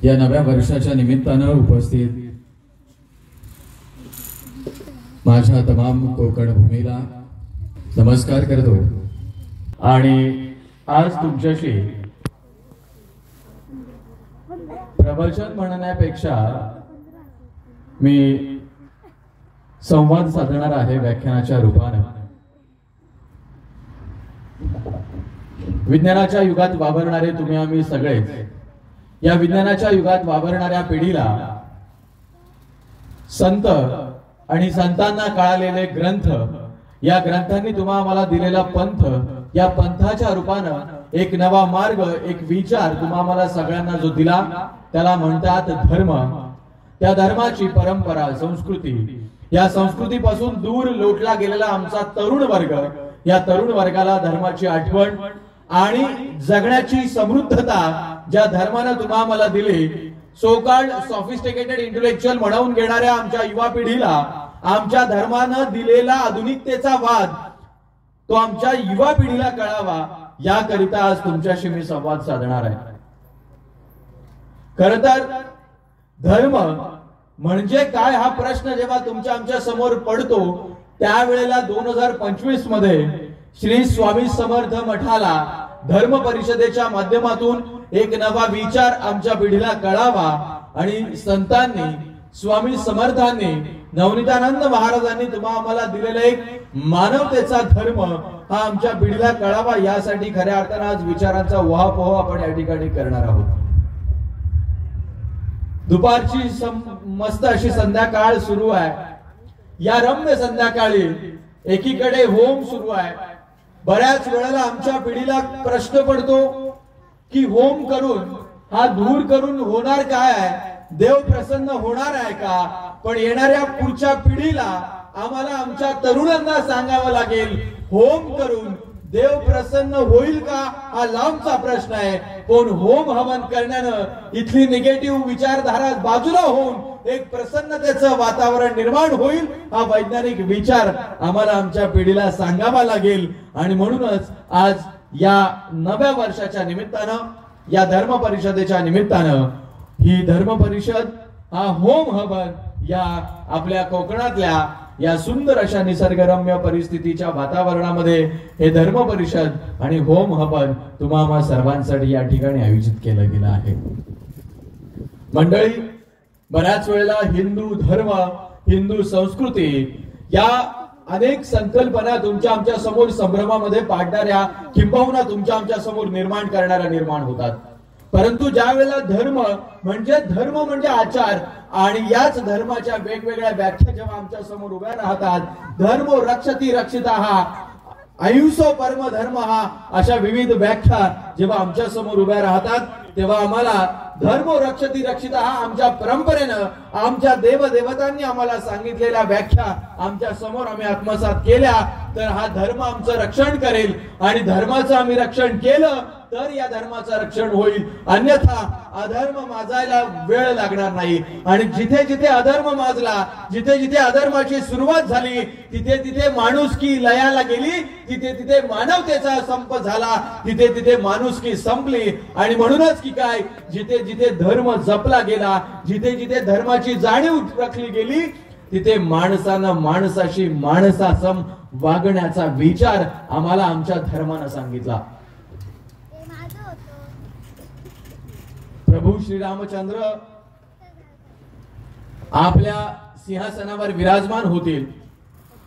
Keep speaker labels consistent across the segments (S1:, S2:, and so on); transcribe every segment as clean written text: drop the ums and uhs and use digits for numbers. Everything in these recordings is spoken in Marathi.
S1: या नव्या वर्षाच्या निमित्तानं उपस्थित माझ्या तमाम कोकण भूमीला नमस्कार करतो आणि आज तुमच्याशी प्रवचन म्हणण्यापेक्षा मी संवाद साधणार आहे व्याख्यानाच्या रूपाने। विज्ञानाच्या युगात वावरणारे तुम्ही आम्ही सगळेच या विज्ञानाच्या युगात वावरणाऱ्या पिढीला संत आणि संतांना कळालेले ग्रंथ, या ग्रंथांनी तुम्हा आम्हाला दिलेला पंथ, या पंथाच्या रूपानं एक नवा मार्ग, एक विचार तुम्हा आम्हाला सगळ्यांना जो दिला त्याला म्हणतात धर्म। त्या धर्माची परंपरा, संस्कृती, या संस्कृतीपासून दूर लोटला गेलेला आमचा तरुण वर्ग, या तरुण वर्गाला धर्माची आठवण आणि जगण्याची समृद्धता ज्या धर्मानं तुम्हा आम्हाला दिली, सो कॉल्ड सॉफिस्टिकेटेड इंटेलेक्चुअल म्हणून घेणाऱ्या आमच्या युवा पिढीला आमच्या धर्मानं दिलेला आधुनिकतेचा वाद तो आमच्या युवा पिढीला कळावा, याकरिता आज तुमच्याशी मी संवाद साधणार आहे। खरं तर धर्म म्हणजे काय हा प्रश्न जेव्हा तुमच्या आमच्या समोर पडतो त्यावेळेला 2025 मध्ये श्री स्वामी समर्थ मठाला धर्म परिषदेच्या माध्यमातून एक नवा विचार आमच्या पिढीला कळावा आणि संतांनी, स्वामी समर्थांनी, नवनीतानंद महाराजांनी तुम्हा आम्हाला दिलेला एक मानवतेचा धर्म हा आमच्या पिढीला कळावा, यासाठी खऱ्या अर्थानं आज विचारांचा उहापोह आपण या ठिकाणी करणार आहोत। दुपारची मस्त अशी संध्याकाळ सुरू आहे। या रम्य संध्याकाळी एकीकडे होम सुरू आहे। बऱ्याच वेळेला आमच्या पिढीला प्रश्न पडतो की होम करून, हा दूर करून होणार काय आहे? देव प्रसन्न होणार आहे का? पण येणाऱ्या पुढच्या पिढीला आम्हाला आमच्या तरुणांना सांगावं लागेल होम करून देव प्रसन्न होईल का? हा लांबचा प्रश्न आहे, पण होम हवन करण्यानं इथली निगेटिव्ह विचारधारा बाजूला होऊन एक प्रसन्नतेचं वातावरण निर्माण होईल, हा वैज्ञानिक विचार आम्हाला आमच्या पिढीला सांगावा लागेल। आणि म्हणूनच आज या नव्या वर्षाच्या निमित्तानं, या धर्म परिषदेच्या निमित्तानं, ही धर्म परिषद, हा होम हवन या आपल्या कोकणातल्या या सुंदर अशा निसर्गरम्य परिस्थितीच्या वातावरणामध्ये हे धर्म परिषद आणि होम हवन तुम्हा सर्वांसाठी या ठिकाणी आयोजित केलं गेलं आहे। मंडळी, बऱ्याच वेळेला हिंदू धर्म, हिंदू संस्कृती या अनेक संकल्पना तुमच्या आमच्या समोर संभ्रमामध्ये पाडणाऱ्या किंबहुना तुमच्या आमच्या समोर निर्माण होतात, परंतु ज्या वेळेला धर्म म्हणजे आचार आणि याच धर्माच्या वेगवेगळ्या व्याख्या जेव्हा आमच्या समोर उभ्या राहतात, धर्मो रक्षती रक्षिताः, अहिंसो परम धर्म, हा अशा विविध व्याख्या जेव्हा आमच्या समोर उभ्या राहतात तेव्हा आम्हाला धर्मो रक्षती रक्षिताः आमच्या परंपरेनं, आमच्या देवदेवतांनी आम्हाला सांगितलेल्या व्याख्या आमच्या समोर आम्ही आत्मसात केल्या तर हा धर्म आमचं रक्षण करेल आणि धर्माचं आम्ही रक्षण केलं तर या धर्माचं रक्षण होईल, अन्यथा अधर्म माजायला वेळ लागणार नाही। आणि जिथे जिथे अधर्म माजला, जिथे जिथे अधर्माची सुरुवात झाली, तिथे तिथे माणुसकी लयाला गेली, तिथे तिथे मानवतेचा संप झाला, तिथे तिथे माणुसकी संपली। आणि म्हणूनच की काय, जिथे जिथे धर्म जपला गेला, जिथे जिथे धर्माची जाणीव राखली गेली, तिथे माणसानं माणसाशी माणसासम वागण्याचा विचार आम्हाला आमच्या धर्मानं सांगितला। प्रभू श्री रामचंद्र आपल्या सिंहासनावर विराजमान होतील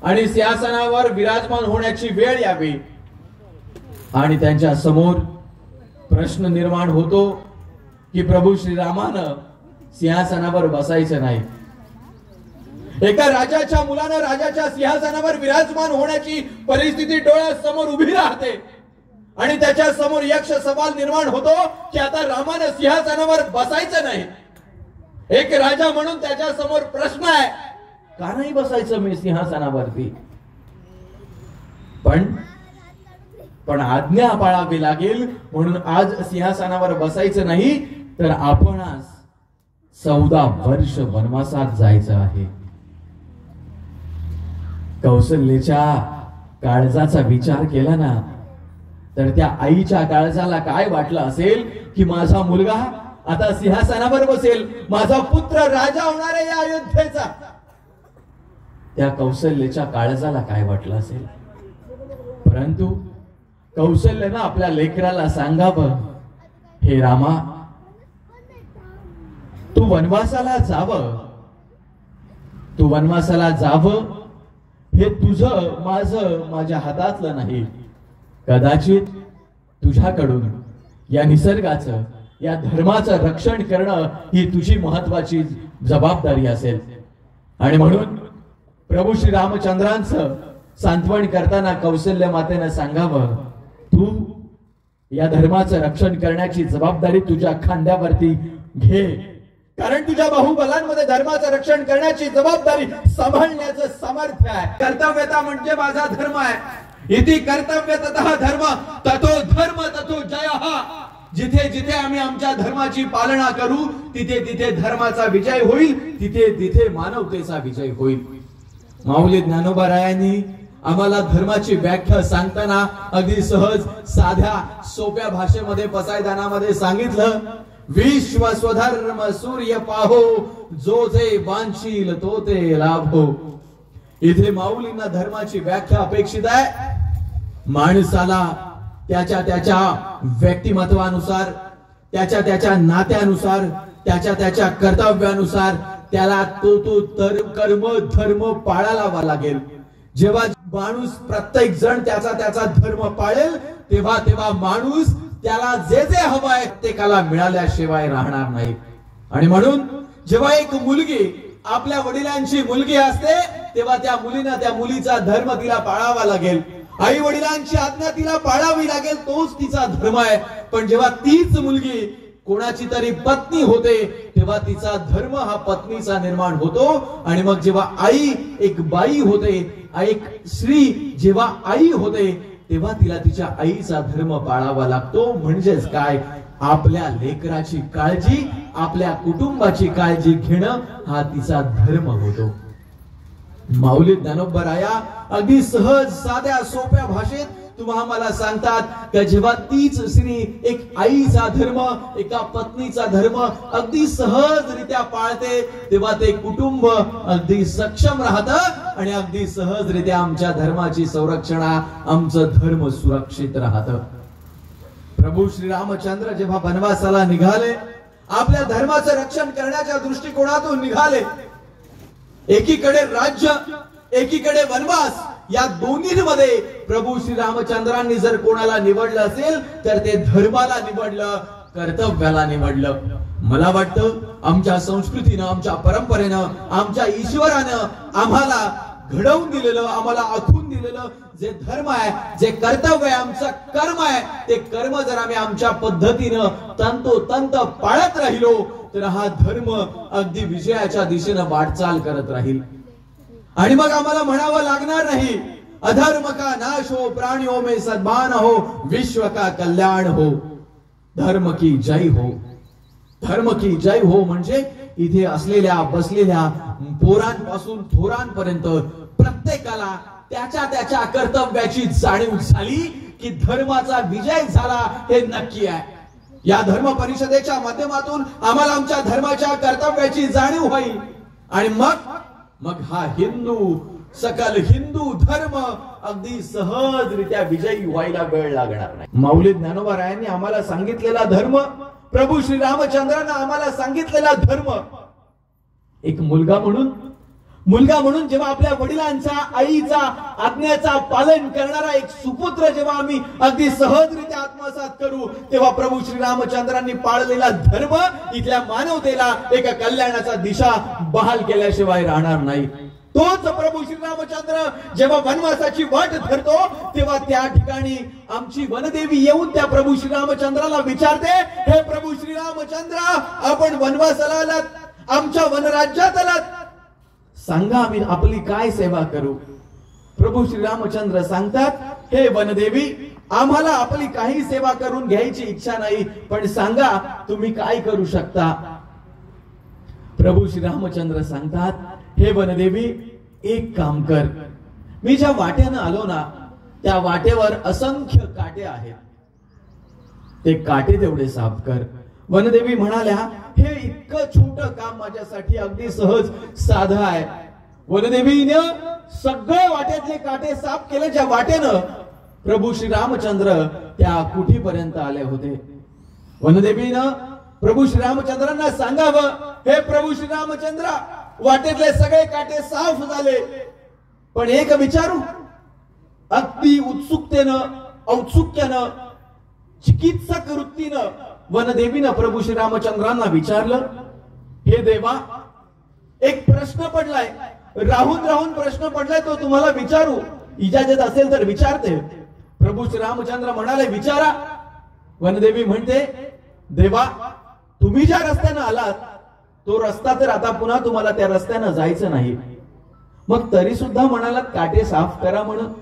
S1: आणि सिंहासनावर विराजमान होण्याची वेळ यावी आणि त्यांच्या समोर प्रश्न निर्माण होतो की प्रभू श्रीरामानं सिंहासनावर बसायचं नाही। एका राजाच्या मुलानं राजाच्या सिंहासनावर विराजमान होण्याची परिस्थिती डोळ्यासमोर उभी राहते आणि त्याच्या समोर यक्ष सवाल निर्माण होतो की आता रामानं सिंहासनावर बसायचं नाही। एक राजा म्हणून त्याच्या समोर प्रश्न आहे, का नाही बसायचं मी सिंहासनावरती? पण आज्ञा पाळावी लागेल, म्हणून आज सिंहासनावर बसायचं नाही तर आपण आज 14 वर्ष वनवासात जायचं आहे। कौशल्याच्या काळजाचा विचार केला ना तर त्या आईच्या काळजाला काय वाटलं असेल की माझा मुलगा आता सिंहासनावर बसेल, माझा पुत्र राजा होणार आहे या अयोध्येचा. त्या कौशल्याच्या काळजाला काय वाटलं असेल, परंतु कौशल्यानं आपल्या लेकराला सांगावं, हे रामा, तू वनवासाला जावं, तू वनवासाला जावं, हे तुझं माझं माझ्या हातातलं नाही. कदाचित तुझ्याकडून या निसर्गाचं, या धर्माचं रक्षण करणं ही तुझी महत्वाची जबाबदारी असेल. आणि म्हणून प्रभू श्री रामचंद्रांचं सांत्वन करताना कौशल्य मातेनं सांगावं, तू या धर्माचं रक्षण करण्याची जबाबदारी तुझ्या खांद्यावरती घे, कारण तुझ्या बाहुबलांमध्ये धर्माचं रक्षण करण्याची जबाबदारी सांभाळण्याचं सामर्थ्य आहे. कर्तव्यता म्हणजे माझा धर्म आहे. इति कर्तव्य तथा धर्म ततो धर्म ततो जयः. जिथे जिथे आम्ही आमच्या धर्माची पालना करू तिथे तिथे धर्माचा विजय होईल, तिथे तिथे मानवतेचा विजय होईल. माऊली ज्ञानोबारायांनी आम्हाला धर्माची व्याख्या सांगताना अगदी सहज साध्या सोप्या भाषेमध्ये पसायदानामध्ये सांगितलं, विश्व स्वधर्म सूर्य पाहो, जो जे बांधशील तो ते लाभो. इथे माऊलींना धर्माची व्याख्या अपेक्षित आहे. माणसाला त्याच्या त्याच्या व्यक्तिमत्वानुसार, त्याच्या त्याच्या नात्यानुसार, त्याच्या त्याच्या कर्तव्यानुसार त्याला तो कर्म धर्म पाळावा लागेल. जेव्हा माणूस प्रत्येक जण त्याचा त्याचा धर्म पाळेल तेव्हा तेव्हा माणूस त्याला जे जे हवं आहे ते त्याला मिळाल्याशिवाय राहणार नाही. आणि म्हणून जेव्हा एक मुलगी आपल्या वडिलांची मुलगी असते तेव्हा त्या मुलीनं त्या मुलीचा धर्म तिला पाळावा लागेल. आई वडिलांची आज्ञा तिला पाळावी लागेल, तोच तिचा धर्म आहे. पण जेव्हा तीच मुलगी कोणाची तरी पत्नी होते तेव्हा तिचा धर्म हा पत्नीचा निर्माण होतो. आणि मग जेव्हा आई एक बाई होते, एक स्त्री जेव्हा आई होते तेव्हा तिला तिच्या आईचा धर्म पाळावा लागतो. म्हणजेच काय, आपल्या लेकराची काळजी, आपल्या कुटुंबाची काळजी घेणं हा तिचा धर्म होतो. माऊली ज्ञानोबराया अगदी सहज साध्या सोप्या भाषेत तुम्हा मला सांगतात की जेव्हा तीच स्त्री एक आईचा धर्म, एका पत्नीचा धर्म अगदी सहजरित्या पाळते तेव्हा ते कुटुंब अगदी सक्षम राहतं आणि अगदी सहजरित्या आमच्या धर्माची संरक्षणा, आमचं धर्म सुरक्षित राहतं. प्रभू श्री रामचंद्र जेव्हा वनवासाला निघाले, आपल्या धर्माचं रक्षण करण्याच्या दृष्टिकोनातून निघाले. एकीकडे राज्य, एकीकडे वनवास, या दोन्हीमध्ये प्रभू श्री रामचंद्रांनी जर कोणाला निवडलं असेल तर ते धर्माला निवडलं, कर्तव्याला निवडलं. मला वाटतं आमच्या संस्कृतीनं, आमच्या परंपरेनं, आमच्या ईश्वरानं आम्हाला घडवून दिलेलं, आम्हाला आखून दिलेलं जे धर्म आहे, जे कर्तव्य आहे, आमचं कर्म आहे, ते कर्म जर आम्ही आमच्या पद्धतीनं तंतोतंत पाळत राहिलो तर हा धर्म अगदी विजयाच्या दिशेनं वाटचाल करत राहील. आणि मग आम्हाला म्हणावं लागणार नाही, अधर्म का नाश हो, प्राणियों में सद्भान हो, विश्व का कल्याण हो, धर्म की जय हो. धर्म की जय हो म्हणजे इथे असलेल्या बसलेल्या पोरांपासून थोरांपर्यंत प्रत्येकाला त्याच्या त्याच्या कर्तव्याची जाणीव झाली की धर्माचा विजय झाला हे नक्की आहे. या धर्म परिषदेच्या माध्यमातून आम्हाला आमच्या धर्माच्या कर्तव्याची जाणीव होईल. आणि मग हा हिंदू, सकल हिंदू धर्म अगदी सहजरित्या विजयी व्हायला वेळ लागणार नाही. माऊली ज्ञानोबारायांनी आम्हाला सांगितलेला धर्म, प्रभू श्री रामचंद्रांना आम्हाला सांगितलेला धर्म, एक मुलगा म्हणून जेव्हा आपल्या वडिलांचा, आईचा आज्ञेचा पालन करणारा एक सुपुत्र जेव्हा आम्ही अगदी सहजरित्या आत्मसात करू तेव्हा प्रभू श्री रामचंद्रांनी पाळलेला धर्म इथल्या मानवतेला एका कल्याणाचा दिशा बहाल केल्याशिवाय राहणार नाही. तोच प्रभू श्री रामचंद्र जेव्हा वनवासाची वाट धरतो तेव्हा त्या ठिकाणी आमची वनदेवी येऊन त्या प्रभू श्री रामचंद्राला विचारते, हे प्रभू श्री रामचंद्र, आपण वनवासाला आलात, आमच्या वनराज्यात आलात, सांगा आम्ही आपली काय सेवा करू. प्रभू श्री रामचंद्र सांगतात, हे वनदेवी, आम्हाला आपली काही सेवा करून घ्यायची इच्छा नाही, पण सांगा तुम्ही काय करू शकता. प्रभू श्री रामचंद्र सांगतात, हे वनदेवी, एक काम कर, मी ज्या वाटेनं आलो ना त्या वाटेवर असंख्य काटे आहेत, ते काटे तेवढे साफ कर. वनदेवी म्हणाल्या, हे इतकं छोटं काम माझ्यासाठी अगदी सहज साधं आहे. वनदेवीनं सगळे वाटेतले काटे साफ केले, ज्या वाटेनं प्रभू श्री रामचंद्र त्या कुठीपर्यंत आले होते. वनदेवीनं प्रभू श्री रामचंद्रांना सांगावं, हे प्रभू श्री रामचंद्र, वाटेतले सगळे काटे साफ झाले, पण एक विचारू. अगदी उत्सुकतेनं, औत्सुक्यानं, चिकित्सक वृत्तीनं वनदेवीनं प्रभू श्री रामचंद्रांना विचारलं, हे देवा, एक प्रश्न पडलाय, राहून राहून प्रश्न पडलाय, तो तुम्हाला विचारू, इजाजत असेल तर विचारते. प्रभू श्री रामचंद्र म्हणाले, विचारा. वनदेवी म्हणते, देवा, तुम्ही ज्या रस्त्यानं आलात तो रस्ता तर आता पुन्हा तुम्हाला त्या रस्त्यानं जायचं नाही, मग तरी सुद्धा म्हणालात काटे साफ करा म्हणून.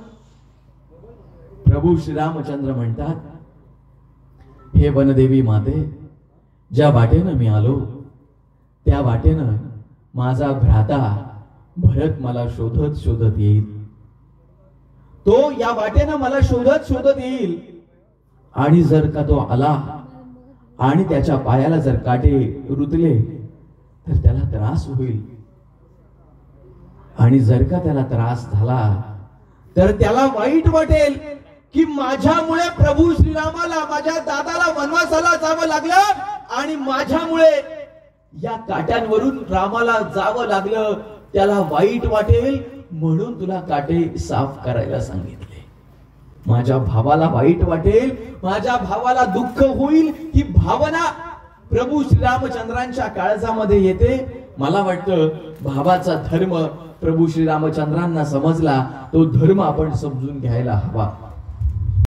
S1: प्रभू श्री रामचंद्र म्हणतात, हे वनदेवी माते, ज्या वाटेनं मी आलो त्या वाटेनं माझा भ्राता भरत मला शोधत शोधत येईल. तो या वाटेनं मला शोधत शोधत येईल, आणि जर का तो आला आणि त्याच्या पायाला जर काटे रुतले तर त्याला त्रास होईल, आणि जर का त्याला त्रास झाला तर त्याला वाईट वाटेल की माझ्यामुळे प्रभू श्रीरामाला, माझ्या दादाला वनवासाला जावं लागलं, आणि माझ्यामुळे या काट्यांवरून रामाला जावं लागलं, त्याला वाईट वाटेल, म्हणून तुला काटे साफ करायला सांगितले. माझ्या भावाला वाईट वाटेल, माझ्या भावाला दुःख होईल, ही भावना प्रभू श्रीरामचंद्रांच्या काळजामध्ये येते. मला वाटतं भावाचा धर्म प्रभू श्रीरामचंद्रांना समजला, तो धर्म आपण समजून घ्यायला हवा.